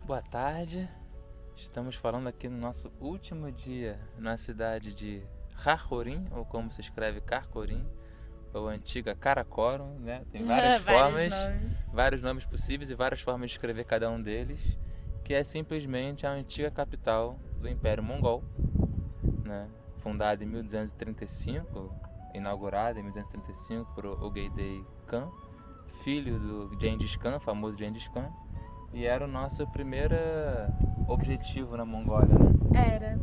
Boa tarde, estamos falando aqui no nosso último dia na cidade de Kharkhorin, ou como se escreve Kharkhorin, ou antiga Karakorum, né? Tem várias Vários formas, nomes. vários nomes possíveis e várias formas de escrever cada um deles, que é simplesmente a antiga capital do Império Mongol, né? Fundada em 1235, inaugurada em 1235 por Ögedei Khan, filho do Gengis Khan, famoso Gengis Khan, e era o nosso primeiro objetivo na Mongólia, né? Era.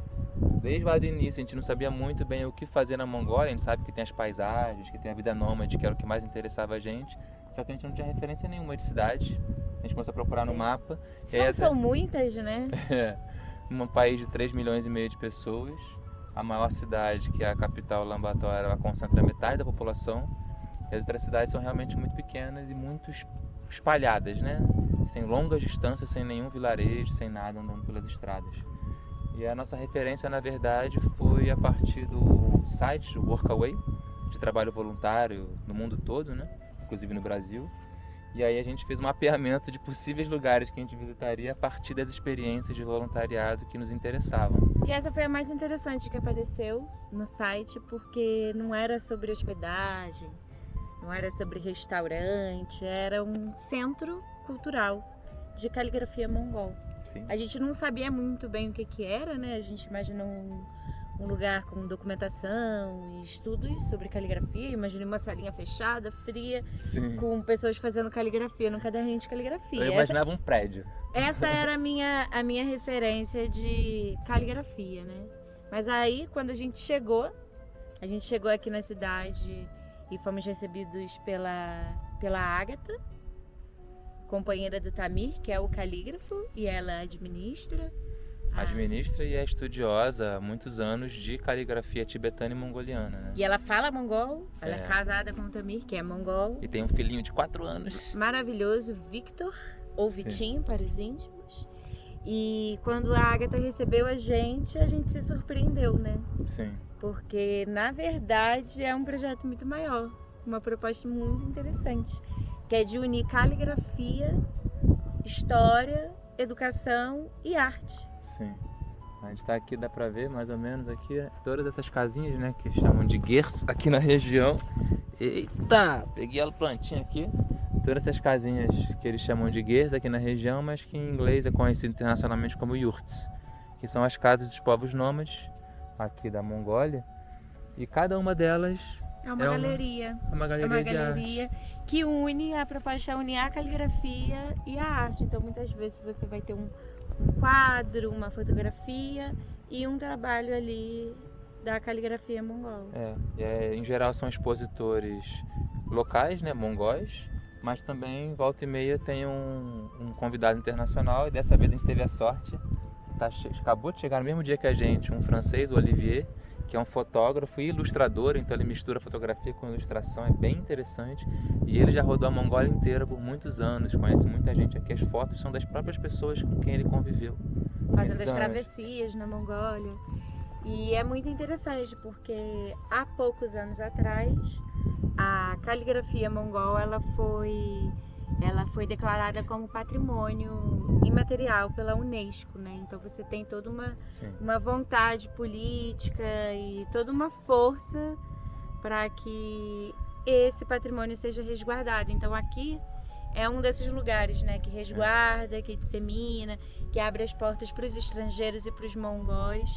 Desde lá do início a gente não sabia muito bem o que fazer na Mongólia, a gente sabe que tem as paisagens, que tem a vida nômade, que era o que mais interessava a gente, só que a gente não tinha referência nenhuma de cidade. A gente começou a procurar no mapa. E aí Não até são muitas, né? um país de 3 milhões e meio de pessoas, a maior cidade, que é a capital Ulaanbaatar, ela concentra metade da população, e as outras cidades são realmente muito pequenas e muito espalhadas, né? Sem longas distâncias, sem nenhum vilarejo, sem nada, andando pelas estradas. E a nossa referência, na verdade, foi a partir do site, o Workaway, de trabalho voluntário no mundo todo, né? Inclusive no Brasil. E aí a gente fez um mapeamento de possíveis lugares que a gente visitaria a partir das experiências de voluntariado que nos interessavam. E essa foi a mais interessante que apareceu no site, porque não era sobre hospedagem, não era sobre restaurante, era um centro cultural de caligrafia mongol. Sim. A gente não sabia muito bem o que era, né? A gente imaginou um lugar com documentação e estudos sobre caligrafia. Imaginei uma salinha fechada, fria, Sim. com pessoas fazendo caligrafia no caderninho de caligrafia. Eu imaginava um prédio. Essa era a minha referência de caligrafia, né? Mas aí, quando a gente chegou aqui na cidade e fomos recebidos pela Ágata, companheira do Tamir, que é o calígrafo, e ela administra. Administra e é estudiosa há muitos anos de caligrafia tibetana e mongoliana, né? E ela fala mongol, ela é casada com o Tamir, que é mongol. E tem um filhinho de 4 anos. Maravilhoso, Victor, ou Vitinho para os íntimos. E quando a Ágata recebeu a gente se surpreendeu, né? Sim. Porque, na verdade, é um projeto muito maior, uma proposta muito interessante, que é de unir caligrafia, história, educação e arte. Sim. A gente tá aqui, dá pra ver mais ou menos aqui todas essas casinhas, né, que chamam de gers aqui na região. Eita, peguei a plantinha aqui. Todas essas casinhas que eles chamam de gers aqui na região, mas que em inglês é conhecido internacionalmente como yurts, que são as casas dos povos nômades aqui da Mongólia. E cada uma delas é uma galeria. É uma galeria que une, a proposta é unir a caligrafia e a arte. Então muitas vezes você vai ter um quadro, uma fotografia e um trabalho ali da caligrafia mongol. Em geral são expositores locais, né, mongóis, mas também volta e meia tem um convidado internacional, e dessa vez a gente teve a sorte, acabou de chegar no mesmo dia que a gente, um francês, o Olivier, que é um fotógrafo e ilustrador, então ele mistura fotografia com ilustração, é bem interessante. E ele já rodou a Mongólia inteira por muitos anos, conhece muita gente aqui. As fotos são das próprias pessoas com quem ele conviveu. Fazendo as travessias na Mongólia. E é muito interessante porque há poucos anos atrás a caligrafia mongol ela foi declarada como patrimônio imaterial pela Unesco, né? Então você tem toda uma vontade política e toda uma força para que esse patrimônio seja resguardado. Então aqui é um desses lugares, né, que resguarda, que dissemina, que abre as portas para os estrangeiros e para os mongóis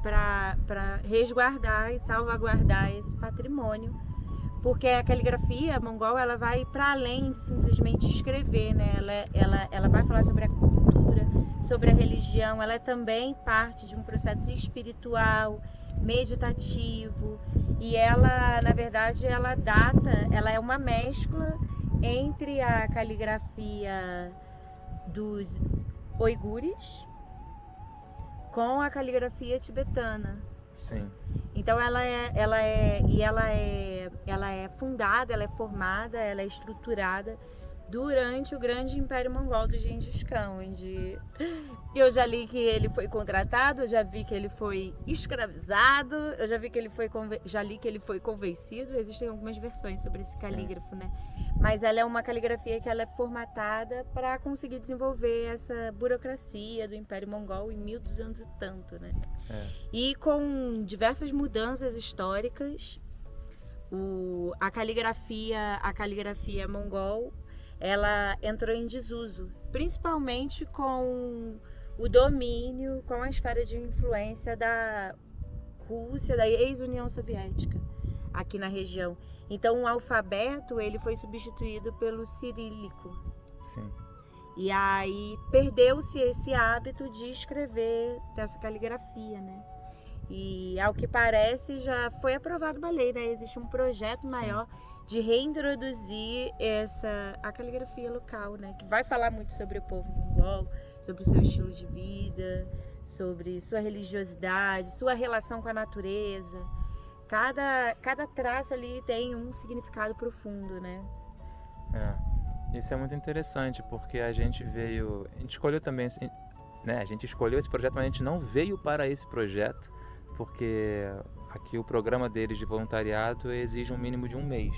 para resguardar e salvaguardar esse patrimônio. Porque a caligrafia mongol ela vai para além de simplesmente escrever, né? Ela vai falar sobre a cultura, sobre a religião. Ela é também parte de um processo espiritual, meditativo. E ela, na verdade, ela é uma mescla entre a caligrafia dos uigures com a caligrafia tibetana. Sim. Então ela é fundada, ela é formada, ela é estruturada durante o grande Império Mongol do Gengis Khan, onde eu já li que ele foi contratado, eu já vi que ele foi escravizado, eu já vi que ele foi já li que ele foi convencido. Existem algumas versões sobre esse calígrafo, né? Mas ela é uma caligrafia que ela é formatada para conseguir desenvolver essa burocracia do Império Mongol em 1200 e tanto, né? E com diversas mudanças históricas, a caligrafia mongol, ela entrou em desuso, principalmente com o domínio, com a esfera de influência da Rússia, da ex-União Soviética, aqui na região. Então o alfabeto ele foi substituído pelo cirílico. Sim. E aí perdeu-se esse hábito de escrever dessa caligrafia, né? E ao que parece já foi aprovado uma lei, né? Existe um projeto maior de reintroduzir a caligrafia local, né? Que vai falar muito sobre o povo mongol, sobre o seu estilo de vida, sobre sua religiosidade, sua relação com a natureza. Cada traço ali tem um significado profundo, né? Isso é muito interessante, porque a gente escolheu também, né? A gente escolheu esse projeto, mas a gente não veio para esse projeto, porque aqui o programa deles de voluntariado exige um mínimo de 1 mês.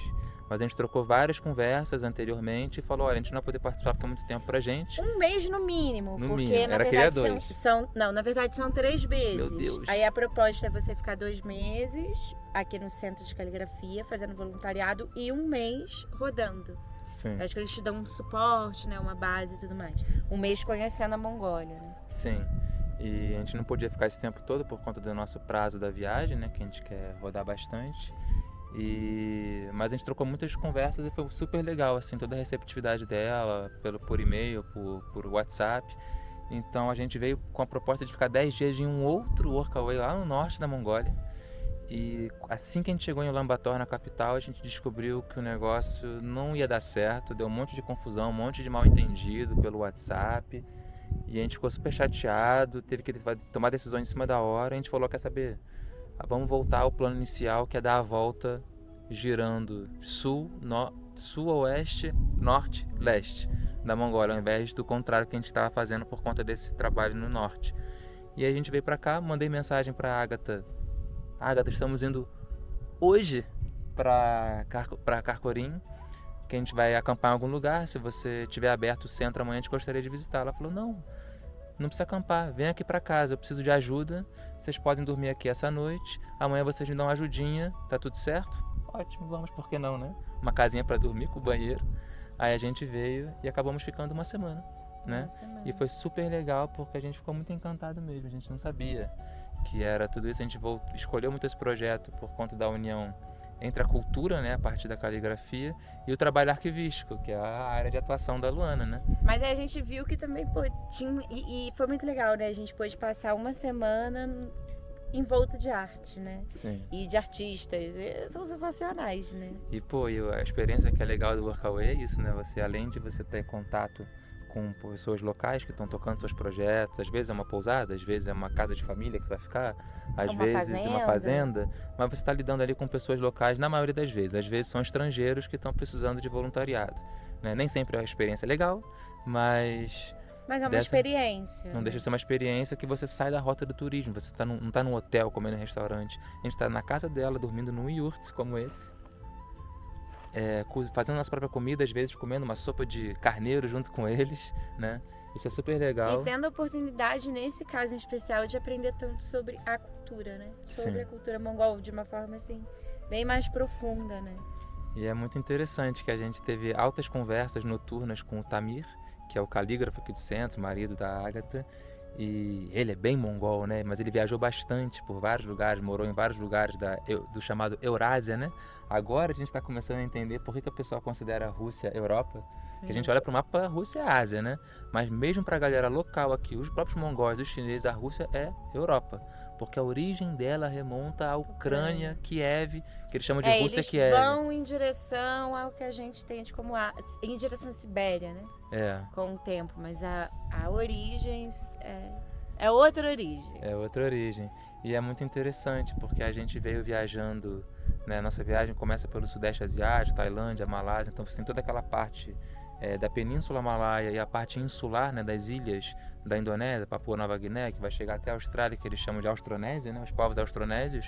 Mas a gente trocou várias conversas anteriormente e falou, olha, a gente não vai poder participar porque é muito tempo pra gente. 1 mês no mínimo, No porque mínimo. na Era verdade queria 2. na verdade são 3 meses. Meu Deus. Aí a proposta é você ficar 2 meses aqui no Centro de Caligrafia, fazendo voluntariado, e 1 mês rodando. Sim. Acho que eles te dão um suporte, né, uma base e tudo mais. 1 mês conhecendo a Mongólia, né? Sim. E a gente não podia ficar esse tempo todo por conta do nosso prazo da viagem, né? Que a gente quer rodar bastante. Mas a gente trocou muitas conversas e foi super legal, assim, toda a receptividade dela, por e-mail, por WhatsApp. Então a gente veio com a proposta de ficar 10 dias em um outro workaway lá no norte da Mongólia. E assim que a gente chegou em Ulaanbaatar, na capital, a gente descobriu que o negócio não ia dar certo, deu um monte de confusão, um monte de mal entendido pelo WhatsApp. E a gente ficou super chateado, teve que tomar decisões em cima da hora. A gente falou, quer saber, vamos voltar ao plano inicial, que é dar a volta girando sul a oeste, norte, leste da Mongólia, ao invés do contrário que a gente estava fazendo por conta desse trabalho no norte. E aí a gente veio para cá, mandei mensagem para a Ágata, estamos indo hoje para Karakorum, que a gente vai acampar em algum lugar, se você tiver aberto o centro amanhã, a gente gostaria de visitar. Ela falou, não precisa acampar, vem aqui para casa, eu preciso de ajuda, vocês podem dormir aqui essa noite, amanhã vocês me dão uma ajudinha, tá tudo certo? Ótimo, vamos, por que não, né? Uma casinha para dormir com o banheiro. Aí a gente veio e acabamos ficando uma semana, né? E foi super legal porque a gente ficou muito encantado mesmo, a gente não sabia que era tudo isso. A gente escolheu muito esse projeto por conta da união entre a cultura, né, a parte da caligrafia, e o trabalho arquivístico, que é a área de atuação da Luana, né? Mas aí a gente viu que também tinha, e foi muito legal, né? A gente pôde passar uma semana envolto de arte, né? Sim. E de artistas, são sensacionais, né? E a experiência que é legal do Workaway é isso, né? Você, além de você ter contato com pessoas locais que estão tocando seus projetos, às vezes é uma pousada, às vezes é uma casa de família que você vai ficar, às vezes é uma fazenda, mas você está lidando ali com pessoas locais na maioria das vezes. Às vezes são estrangeiros que estão precisando de voluntariado, né? Nem sempre é uma experiência legal, mas é uma experiência. Não deixa de ser uma experiência que você sai da rota do turismo, você não está num hotel comendo em restaurante, a gente está na casa dela, dormindo num iurte como esse, fazendo nossa própria comida, às vezes comendo uma sopa de carneiro junto com eles, né? Isso é super legal. E tendo a oportunidade, nesse caso em especial, de aprender tanto sobre a cultura, né? Sobre a cultura mongol, de uma forma assim, bem mais profunda, né? E é muito interessante que a gente teve altas conversas noturnas com o Tamir, que é o calígrafo aqui do centro, marido da Ágata. E ele é bem mongol, né? Mas ele viajou bastante por vários lugares, morou em vários lugares do chamado Eurásia, né? Agora a gente está começando a entender por que a pessoa considera a Rússia Europa. Que a gente olha para o mapa, a Rússia é Ásia, né? Mas mesmo para a galera local aqui, os próprios mongóis, os chineses, a Rússia é Europa. Porque a origem dela remonta à Ucrânia, Kiev, que eles chamam de Rússia Kiev. Eles vão em direção ao que a gente entende como em direção à Sibéria, né? Com o tempo, mas a origem é outra origem. É outra origem. E é muito interessante, porque a gente veio viajando, né? Nossa viagem começa pelo Sudeste Asiático, Tailândia, Malásia, então você tem toda aquela parte da Península Malaia e a parte insular, né, das ilhas da Indonésia, Papua Nova Guiné, que vai chegar até a Austrália, que eles chamam de Austronésia, né, os povos austronésios,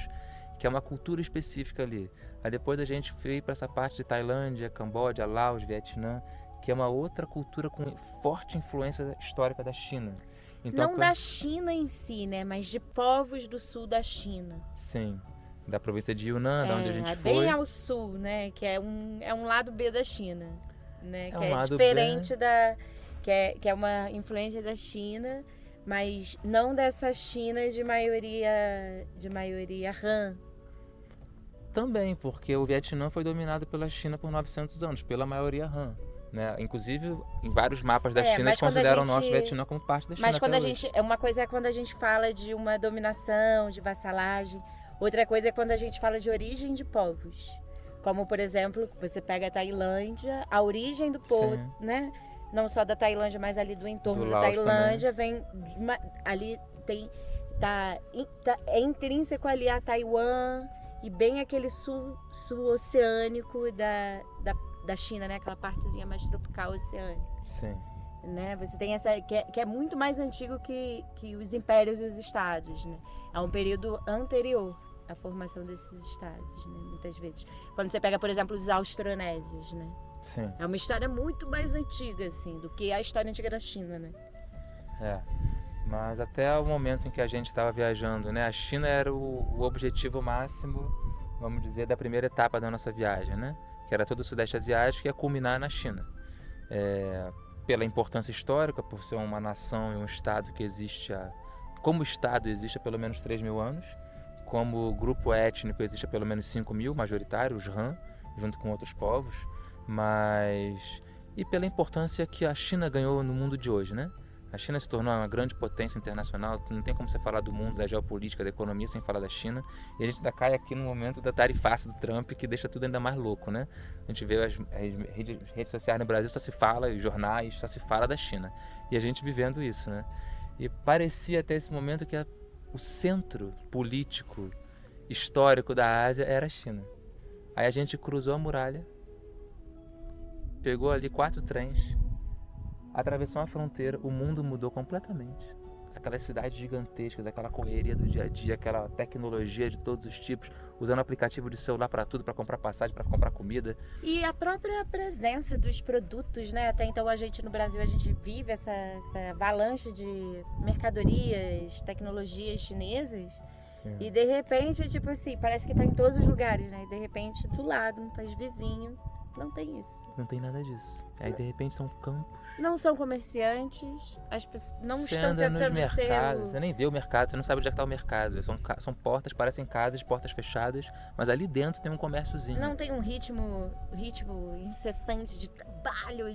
que é uma cultura específica ali. Aí depois a gente veio para essa parte de Tailândia, Camboja, Laos, Vietnã, que é uma outra cultura com forte influência histórica da China. Então, Não da China em si, né? Mas de povos do sul da China. Sim, da província de Yunnan, da onde a gente foi. Bem ao sul, né? Que é um lado B da China, né? Que um é lado diferente B. que é uma influência da China, mas não dessa China de maioria Han. Também, porque o Vietnã foi dominado pela China por 900 anos, pela maioria Han. Né? Inclusive, em vários mapas da China, eles consideram o nosso Vietnã como parte da China. Mas quando uma coisa é quando a gente fala de uma dominação, de vassalagem, outra coisa é quando a gente fala de origem de povos. Como, por exemplo, você pega a Tailândia, a origem do povo, né? Não só da Tailândia, mas ali do entorno da Tailândia, vem ali é intrínseco ali a Taiwan e bem aquele sul oceânico da China, né? Aquela partezinha mais tropical oceânica. Sim. Né? Você tem essa que é muito mais antigo que os impérios e os estados, né? É um período anterior à formação desses estados, né? Muitas vezes. Quando você pega, por exemplo, os austronésios, né? Sim. É uma história muito mais antiga, assim, do que a história antiga da China, né? Mas até o momento em que a gente estava viajando, né? A China era o objetivo máximo, vamos dizer, da primeira etapa da nossa viagem, né? Que era todo o Sudeste Asiático e ia culminar na China. Pela importância histórica, por ser uma nação e um estado que existe como estado existe há pelo menos 3.000 anos, como grupo étnico existe há pelo menos 5.000, majoritário, os Han, junto com outros povos, e pela importância que a China ganhou no mundo de hoje, né? A China se tornou uma grande potência internacional, não tem como você falar do mundo, da geopolítica, da economia sem falar da China. E a gente ainda cai aqui no momento da tarifaça do Trump, que deixa tudo ainda mais louco, né? A gente vê as redes sociais no Brasil, só se fala, os jornais, só se fala da China. E a gente vivendo isso, né? E parecia até esse momento que o centro político, histórico da Ásia era a China. Aí a gente cruzou a muralha, pegou ali 4 trens, atravessou a fronteira, o mundo mudou completamente. Aquelas cidades gigantescas, aquela correria do dia a dia, aquela tecnologia de todos os tipos, usando aplicativo de celular para tudo, para comprar passagem, para comprar comida. E a própria presença dos produtos, né? Até então no Brasil, a gente vive essa avalanche de mercadorias, tecnologias chinesas. E de repente, tipo assim, parece que tá em todos os lugares, né? E de repente, do lado, no país vizinho, não tem isso. Não tem nada disso. Aí de repente são campos. Não são comerciantes, as pessoas não você estão anda nos tentando mercados, ser... Você nem vê o mercado, você não sabe onde é que está o mercado. São portas, parecem casas, portas fechadas, mas ali dentro tem um comérciozinho. Não tem um ritmo incessante de trabalho,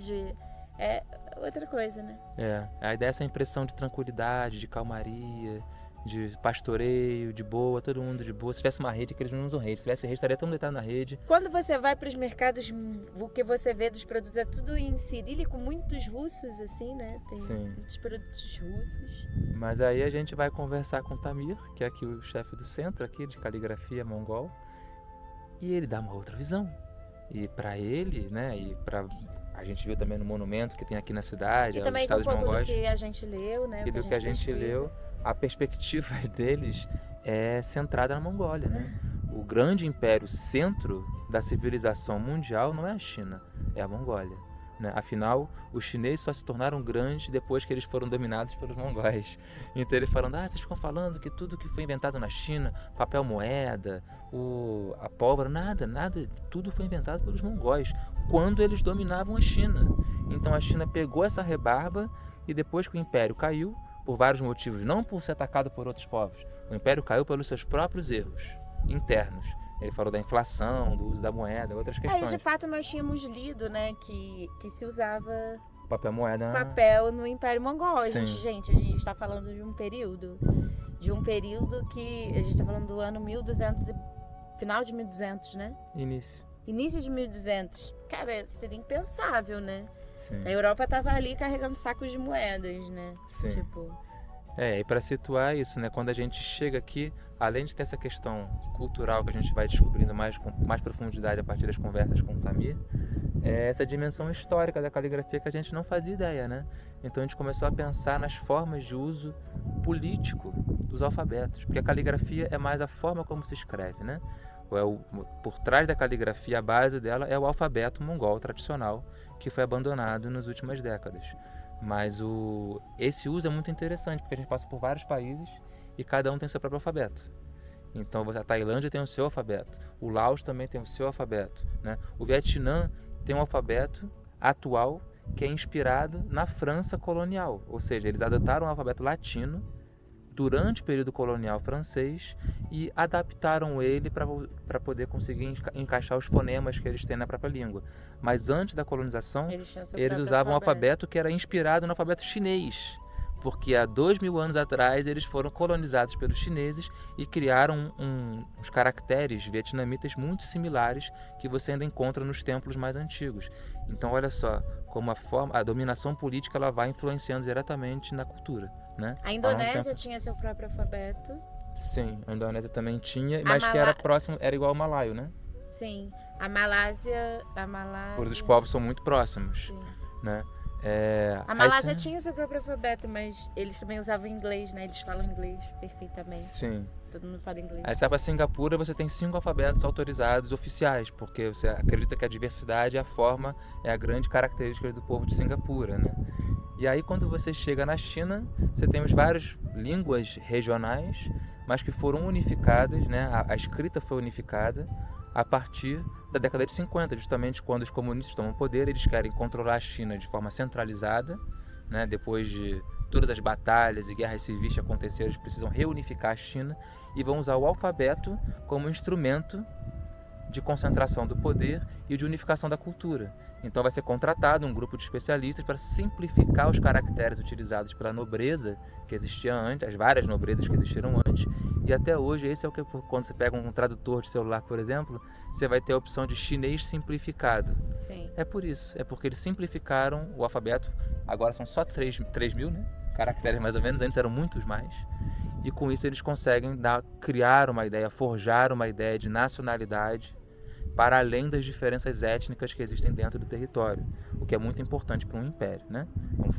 é outra coisa, né? Aí dá essa impressão de tranquilidade, de calmaria, de pastoreio, de boa, todo mundo de boa. Se tivesse uma rede, que eles não usam rede. Se tivesse rede, estaria todo mundo deitado na rede. Quando você vai para os mercados, o que você vê dos produtos é tudo em cirílico, muitos russos, assim, né? Tem muitos produtos russos. Mas aí a gente vai conversar com o Tamir, que é aqui o chefe do centro aqui de caligrafia mongol, e ele dá uma outra visão. E para ele, né, e para a gente viu também no monumento que tem aqui na cidade, e os também estados com um pouco mongóis. Do que a gente leu, né? E do que a gente leu, a perspectiva deles é centrada na Mongólia, né? O grande império, centro da civilização mundial não é a China, é a Mongólia, né? Afinal, os chineses só se tornaram grandes depois que eles foram dominados pelos mongóis. Então eles falam, vocês ficam falando que tudo que foi inventado na China, papel moeda, a pólvora, nada, tudo foi inventado pelos mongóis, quando eles dominavam a China. Então a China pegou essa rebarba e depois que o império caiu, por vários motivos, não por ser atacado por outros povos, o império caiu pelos seus próprios erros internos. Ele falou da inflação, do uso da moeda, outras questões. De fato nós tínhamos lido, né, que se usava papel moeda, papel no Império Mongol. Gente, a gente está falando de um período que a gente está falando do ano 1200, final de 1200, né? Início de 1200. Cara, seria impensável, né? Sim. A Europa tava ali carregando sacos de moedas, né? Sim. Tipo, E para situar isso, né, quando a gente chega aqui, além de ter essa questão cultural que a gente vai descobrindo com mais profundidade a partir das conversas com o Tamir, é essa dimensão histórica da caligrafia que a gente não fazia ideia, né? Então a gente começou a pensar nas formas de uso político dos alfabetos, porque a caligrafia é mais a forma como se escreve, né? Por trás da caligrafia, a base dela é o alfabeto mongol tradicional, que foi abandonado nas últimas décadas. Mas esse uso é muito interessante, porque a gente passa por vários países e cada um tem seu próprio alfabeto. Então a Tailândia tem o seu alfabeto, o Laos também tem o seu alfabeto, né? O Vietnã tem um alfabeto atual que é inspirado na França colonial, ou seja, eles adotaram o alfabeto latino durante o período colonial francês e adaptaram ele para poder conseguir encaixar os fonemas que eles têm na própria língua. Mas antes da colonização, eles usavam um alfabeto que era inspirado no alfabeto chinês, porque há 2.000 anos atrás eles foram colonizados pelos chineses e criaram uns caracteres vietnamitas muito similares que você ainda encontra nos templos mais antigos. Então olha só como a dominação política ela vai influenciando diretamente na cultura, né? A Indonésia tinha seu próprio alfabeto. Sim, a Indonésia também tinha, mas que era próximo, era igual ao malaio, né? Sim, a Malásia... Os povos são muito próximos, sim, né? A Malásia tinha seu próprio alfabeto, mas eles também usavam inglês, né? Eles falam inglês perfeitamente. Sim. Todo mundo fala inglês. Aí você vai para Singapura, você tem 5 alfabetos autorizados oficiais, porque você acredita que a diversidade, a forma, é a grande característica do povo de Singapura, né? E aí quando você chega na China, você tem várias línguas regionais, mas que foram unificadas, né? A escrita foi unificada a partir da década de 50, justamente quando os comunistas tomam poder, eles querem controlar a China de forma centralizada, né? Depois de todas as batalhas e guerras civis que aconteceram, eles precisam reunificar a China e vão usar o alfabeto como instrumento de concentração do poder e de unificação da cultura. Então vai ser contratado um grupo de especialistas para simplificar os caracteres utilizados pela nobreza que existia antes, as várias nobrezas que existiram antes, e até hoje esse é o que, quando você pega um tradutor de celular, por exemplo, você vai ter a opção de chinês simplificado. Sim. É por isso, é porque eles simplificaram o alfabeto, agora são só 3.000, né? Caracteres mais ou menos, antes eram muitos mais, e com isso eles conseguem criar uma ideia, forjar uma ideia de nacionalidade para além das diferenças étnicas que existem dentro do território, o que é muito importante para um império, né?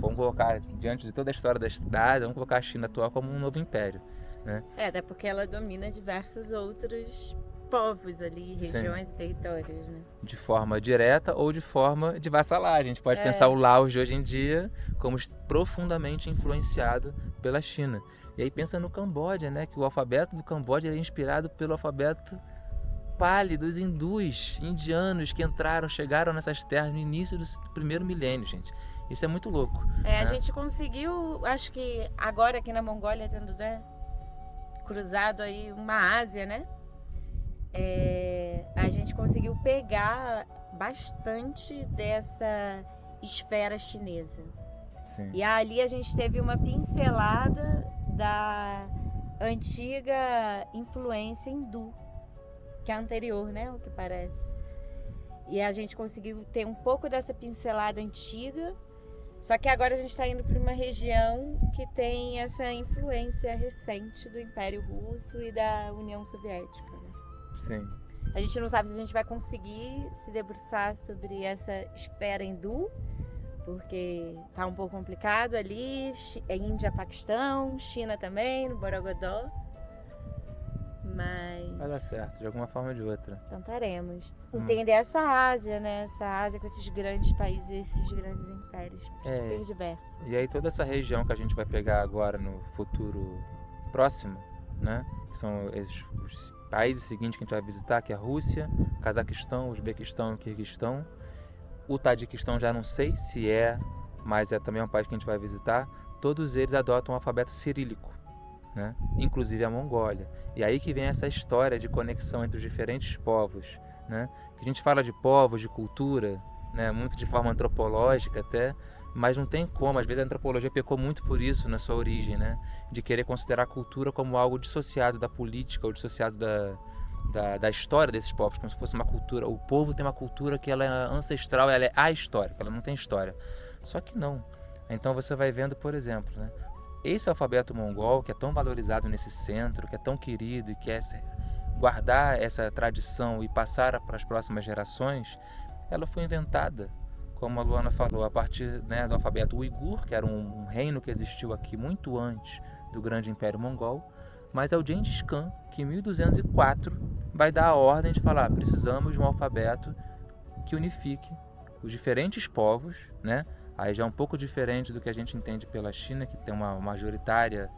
Vamos colocar, diante de toda a história da cidade, vamos colocar a China atual como um novo império, né? Até porque ela domina diversos outros povos ali, regiões Sim. e territórios, né? De forma direta ou de forma de vassalagem. A gente pode pensar o Laos de hoje em dia como profundamente influenciado pela China. E aí pensa no Camboja, né? Que o alfabeto do Camboja é inspirado pelo alfabeto Pali dos hindus, indianos que chegaram nessas terras no início do primeiro milênio, gente. Isso é muito louco. A gente conseguiu, acho que agora aqui na Mongólia, tendo cruzado aí uma Ásia, né? A gente conseguiu pegar bastante dessa esfera chinesa. Sim. E ali a gente teve uma pincelada da antiga influência hindu, que é anterior, né, o que parece. E a gente conseguiu ter um pouco dessa pincelada antiga, só que agora a gente está indo para uma região que tem essa influência recente do Império Russo e da União Soviética, né? Sim. A gente não sabe se a gente vai conseguir se debruçar sobre essa esfera hindu, porque tá um pouco complicado ali, Índia, Paquistão, China também, no Borogodó. Mas... vai dar certo, de alguma forma ou de outra. Tentaremos. Entender essa Ásia, né? Essa Ásia com esses grandes países, esses grandes impérios super diversos. E aí toda essa região que a gente vai pegar agora no futuro próximo, né? Que são os países seguintes que a gente vai visitar, que é a Rússia, Cazaquistão, Uzbequistão e Quirguistão. O Tadiquistão já não sei se mas é também um país que a gente vai visitar. Todos eles adotam o alfabeto cirílico, né? Inclusive a Mongólia. E aí que vem essa história de conexão entre os diferentes povos, né? Que a gente fala de povos, de cultura, né? Muito de forma antropológica até, mas não tem como. Às vezes a antropologia pecou muito por isso na sua origem, né? De querer considerar a cultura como algo dissociado da política ou dissociado da história desses povos, como se fosse uma cultura. O povo tem uma cultura que ela é ancestral, ela é ahistórica, ela não tem história. Só que não. Então você vai vendo, por exemplo, né? esse alfabeto mongol, que é tão valorizado nesse centro, que é tão querido e quer guardar essa tradição e passar para as próximas gerações, ela foi inventada, como a Luana falou, a partir, né, do alfabeto uigur, que era um reino que existiu aqui muito antes do grande Império Mongol, mas é o Gengis Khan que em 1204 vai dar a ordem de falar: precisamos de um alfabeto que unifique os diferentes povos, né? Aí já é um pouco diferente do que a gente entende pela China, que tem uma majoritária,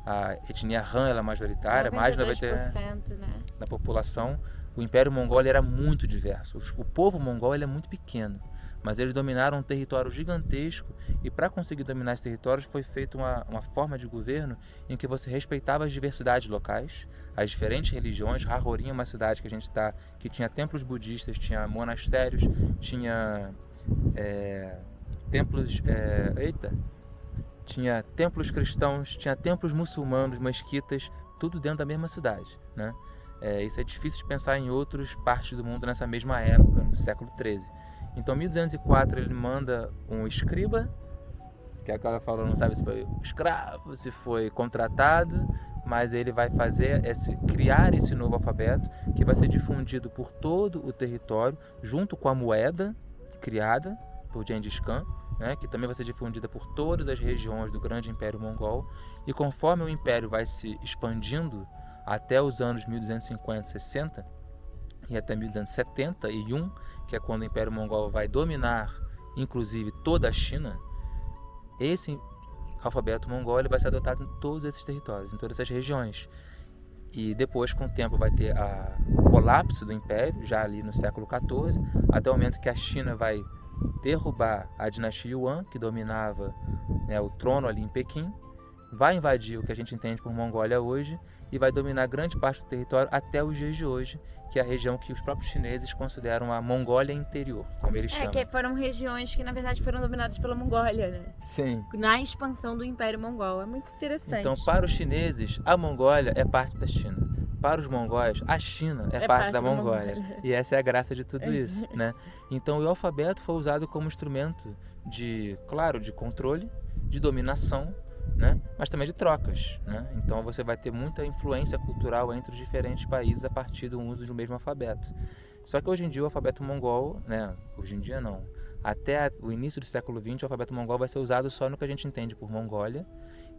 a etnia Han ela é majoritária, mais de 90% né, da população. O Império Mongol era muito diverso. O povo mongol ele é muito pequeno, mas eles dominaram um território gigantesco, e para conseguir dominar esses territórios foi feita uma forma de governo em que você respeitava as diversidades locais, as diferentes religiões. Harorim é uma cidade que a gente está, que tinha templos budistas, tinha monastérios, tinha tinha templos cristãos, tinha templos muçulmanos, mesquitas, tudo dentro da mesma cidade, né? Isso é difícil de pensar em outras partes do mundo nessa mesma época, no século XIII. Então, em 1204, ele manda um escriba, que agora falou, não sabe se foi escravo, se foi contratado, mas ele vai criar esse novo alfabeto, que vai ser difundido por todo o território, junto com a moeda criada por Gengis Khan, né, que também vai ser difundida por todas as regiões do grande Império Mongol. E conforme o Império vai se expandindo até os anos 1250, 60 e até 1271, que é quando o Império Mongol vai dominar, inclusive, toda a China, esse alfabeto mongol vai ser adotado em todos esses territórios, em todas essas regiões. E depois, com o tempo, vai ter o colapso do Império, já ali no século XIV, até o momento que a China vai derrubar a dinastia Yuan, que dominava, né, o trono ali em Pequim, vai invadir o que a gente entende por Mongólia hoje e vai dominar grande parte do território até os dias de hoje, que é a região que os próprios chineses consideram a Mongólia Interior, como eles chamam. Que foram regiões que, na verdade, foram dominadas pela Mongólia, né? Sim. Na expansão do Império Mongol. É muito interessante. Então, para os chineses, a Mongólia é parte da China. Para os mongóis, a China é parte da Mongólia. E essa é a graça de tudo isso, né? Então, o alfabeto foi usado como instrumento de controle, de dominação, né? Mas também de trocas, né? Então, você vai ter muita influência cultural entre os diferentes países a partir do uso do mesmo alfabeto. Só que hoje em dia o alfabeto mongol, né? Hoje em dia não. Até o início do século XX, o alfabeto mongol vai ser usado só no que a gente entende por Mongólia,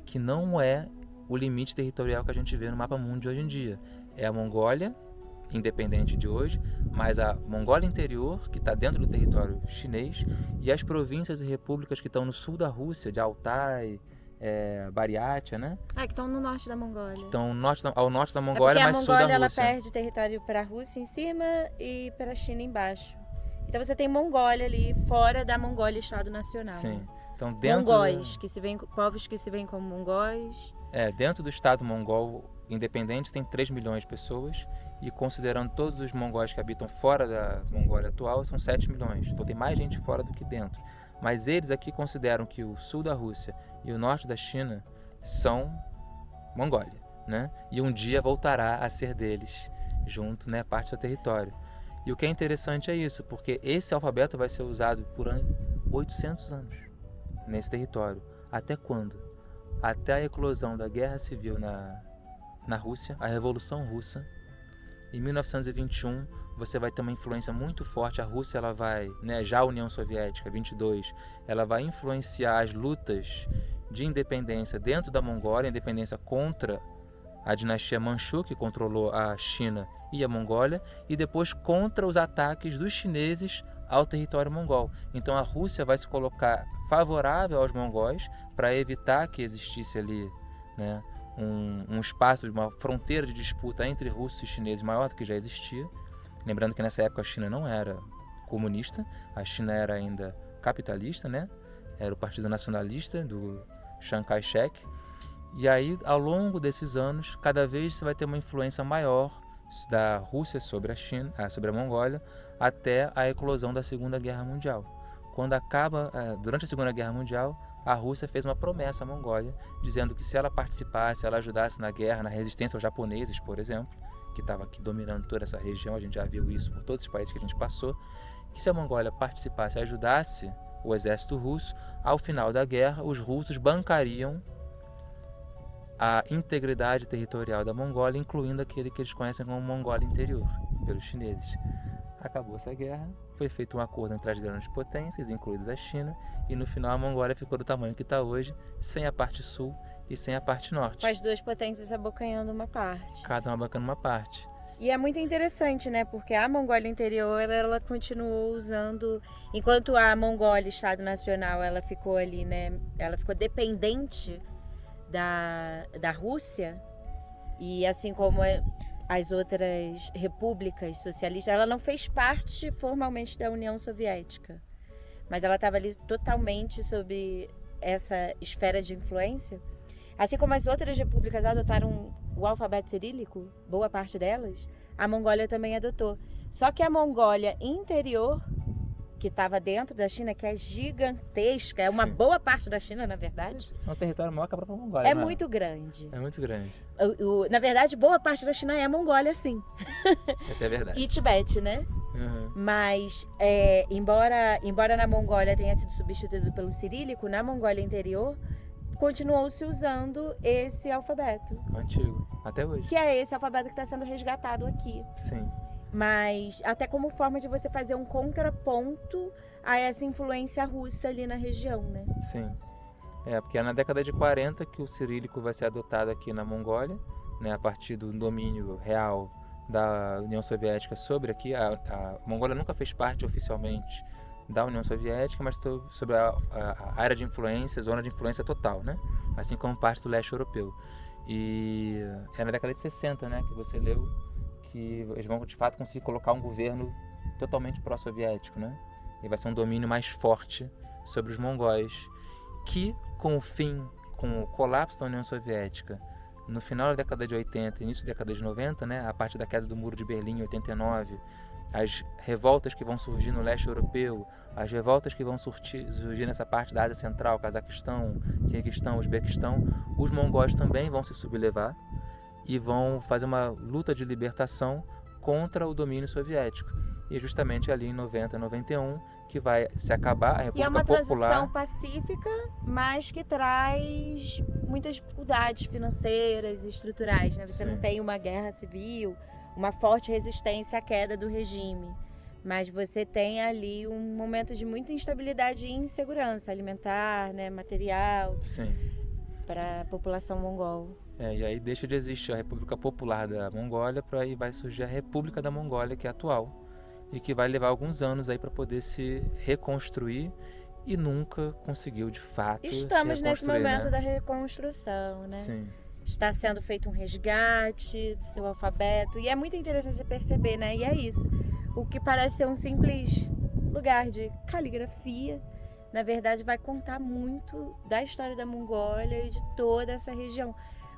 que não é o limite territorial que a gente vê no mapa mundo de hoje em dia. É a Mongólia, independente de hoje, mas a Mongólia interior, que está dentro do território chinês, e as províncias e repúblicas que estão no sul da Rússia, de Altai, Bariátia, né? Que estão no norte da Mongólia. Estão ao norte da Mongólia, mas sul da Rússia. A Mongólia ela perde território para a Rússia em cima e para a China embaixo. Então você tem Mongólia ali, fora da Mongólia, Estado Nacional. Sim. Né? Então, mongóis, povos que se veem como mongóis. Dentro do Estado mongol independente tem 3 milhões de pessoas, e considerando todos os mongóis que habitam fora da Mongólia atual, são 7 milhões. Então tem mais gente fora do que dentro. Mas eles aqui consideram que o sul da Rússia e o norte da China são Mongólia, né? E um dia voltará a ser deles, junto, né, parte do seu território. E o que é interessante é isso, porque esse alfabeto vai ser usado por 800 anos nesse território. Até quando? Até a eclosão da Guerra Civil na Rússia, a Revolução Russa. Em 1921, você vai ter uma influência muito forte. A Rússia, ela vai, né, já a União Soviética, 22, ela vai influenciar as lutas de independência dentro da Mongólia, independência contra a dinastia Manchu, que controlou a China e a Mongólia, e depois contra os ataques dos chineses ao território mongol. Então a Rússia vai se colocar favorável aos mongóis para evitar que existisse ali, né, um espaço, uma fronteira de disputa entre russos e chineses maior do que já existia. Lembrando que nessa época a China não era comunista, a China era ainda capitalista, né? Era o Partido Nacionalista do Chiang Kai-shek. E aí, ao longo desses anos, cada vez você vai ter uma influência maior da Rússia sobre a China, sobre a Mongólia, até a eclosão da Segunda Guerra Mundial. Quando acaba, durante a Segunda Guerra Mundial, a Rússia fez uma promessa à Mongólia, dizendo que se ela participasse, ela ajudasse na guerra, na resistência aos japoneses, por exemplo, que estava aqui dominando toda essa região, a gente já viu isso por todos os países que a gente passou, que se a Mongólia participasse e ajudasse o exército russo, ao final da guerra, os russos bancariam a integridade territorial da Mongólia, incluindo aquele que eles conhecem como Mongólia Interior, pelos chineses. Acabou essa guerra, foi feito um acordo entre as grandes potências, incluídas a China, e no final a Mongólia ficou do tamanho que está hoje, sem a parte sul e sem a parte norte. Com as duas potências abocanhando uma parte. Cada uma abocanhando uma parte. E é muito interessante, né? Porque a Mongólia Interior, ela continuou usando... Enquanto a Mongólia, Estado Nacional, ela ficou ali, né? Ela ficou dependente da Rússia. E assim como as outras repúblicas socialistas, ela não fez parte formalmente da União Soviética. Mas ela estava ali totalmente sob essa esfera de influência. Assim como as outras repúblicas adotaram o alfabeto cirílico, boa parte delas, a Mongólia também adotou. Só que a Mongólia Interior, que estava dentro da China, que é gigantesca, é uma boa parte da China, na verdade. É um território maior que a própria Mongólia. É muito grande. É muito grande. Na verdade, boa parte da China é Mongólia, sim. Essa é a verdade. E Tibete, né? Uhum. Mas, embora na Mongólia tenha sido substituído pelo cirílico, na Mongólia Interior continuou-se usando esse alfabeto. Antigo, até hoje. Que é esse alfabeto que está sendo resgatado aqui. Sim. Mas até como forma de você fazer um contraponto a essa influência russa ali na região, né? Sim. Porque é na década de 40 que o cirílico vai ser adotado aqui na Mongólia, né, a partir do domínio real da União Soviética sobre aqui. A Mongólia nunca fez parte oficialmente da União Soviética, mas sobre a área de influência, zona de influência total, né? Assim como parte do leste europeu. E é na década de 60, né, que você leu que eles vão de fato conseguir colocar um governo totalmente pró-soviético, né? E vai ser um domínio mais forte sobre os mongóis, que com o colapso da União Soviética, no final da década de 80 e início da década de 90, né, a partir da queda do Muro de Berlim em 89, as revoltas que vão surgir no leste europeu, as revoltas que vão surgir nessa parte da Ásia Central, Cazaquistão, Quirguistão, Uzbequistão, os mongóis também vão se sublevar e vão fazer uma luta de libertação contra o domínio soviético. E justamente ali em 90, 91, que vai se acabar a República Popular. E é uma transição pacífica, mas que traz muitas dificuldades financeiras e estruturais, né? Você não tem uma guerra civil, uma forte resistência à queda do regime, mas você tem ali um momento de muita instabilidade e insegurança alimentar, né, material, para a população mongol. E aí deixa de existir a República Popular da Mongólia, para aí vai surgir a República da Mongólia, que é atual, e que vai levar alguns anos aí para poder se reconstruir, e nunca conseguiu de fato. Estamos nesse momento da reconstrução, né? Sim. Está sendo feito um resgate do seu alfabeto. E é muito interessante você perceber, né? E é isso. O que parece ser um simples lugar de caligrafia, na verdade vai contar muito da história da Mongólia e de toda essa região.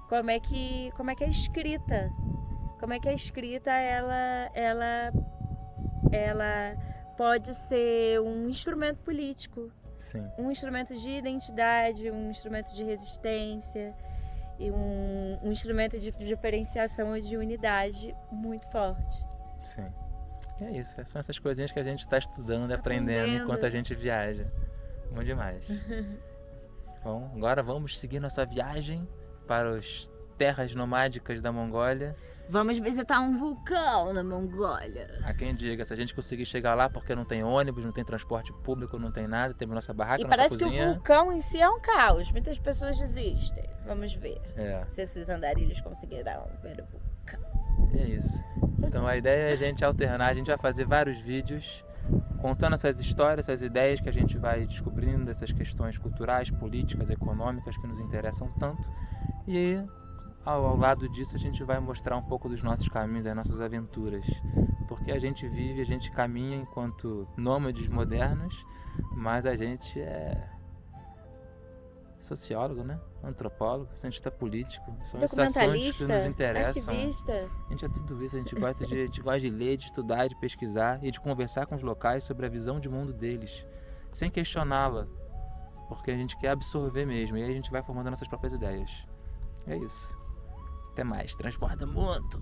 Como é que a escrita, ela pode ser um instrumento político. Sim. Um instrumento de identidade, um instrumento de resistência e um instrumento de diferenciação e de unidade muito forte. Sim. E é isso, são essas coisinhas que a gente está estudando e aprendendo enquanto a gente viaja. Bom demais. Bom, agora vamos seguir nossa viagem para as terras nomádicas da Mongólia. Vamos visitar um vulcão na Mongólia. Há quem diga, se a gente conseguir chegar lá porque não tem ônibus, não tem transporte público, não tem nada, temos nossa barraca, nossa cozinha. E parece que o vulcão em si é um caos, muitas pessoas desistem. Vamos ver se esses andarilhos conseguirão ver o vulcão. É isso. Então a ideia é a gente alternar, a gente vai fazer vários vídeos contando essas histórias, essas ideias que a gente vai descobrindo, dessas questões culturais, políticas, econômicas que nos interessam tanto. E ao lado disso a gente vai mostrar um pouco dos nossos caminhos, das nossas aventuras, porque a gente vive, a gente caminha enquanto nômades modernos, mas a gente é sociólogo, né? Antropólogo, cientista político, são esses assuntos que nos interessam. Ativista. A gente é tudo isso, a gente gosta de ler, de estudar, de pesquisar e de conversar com os locais sobre a visão de mundo deles, sem questioná-la, porque a gente quer absorver mesmo, e aí a gente vai formando nossas próprias ideias. É isso. Até mais, transborda muito!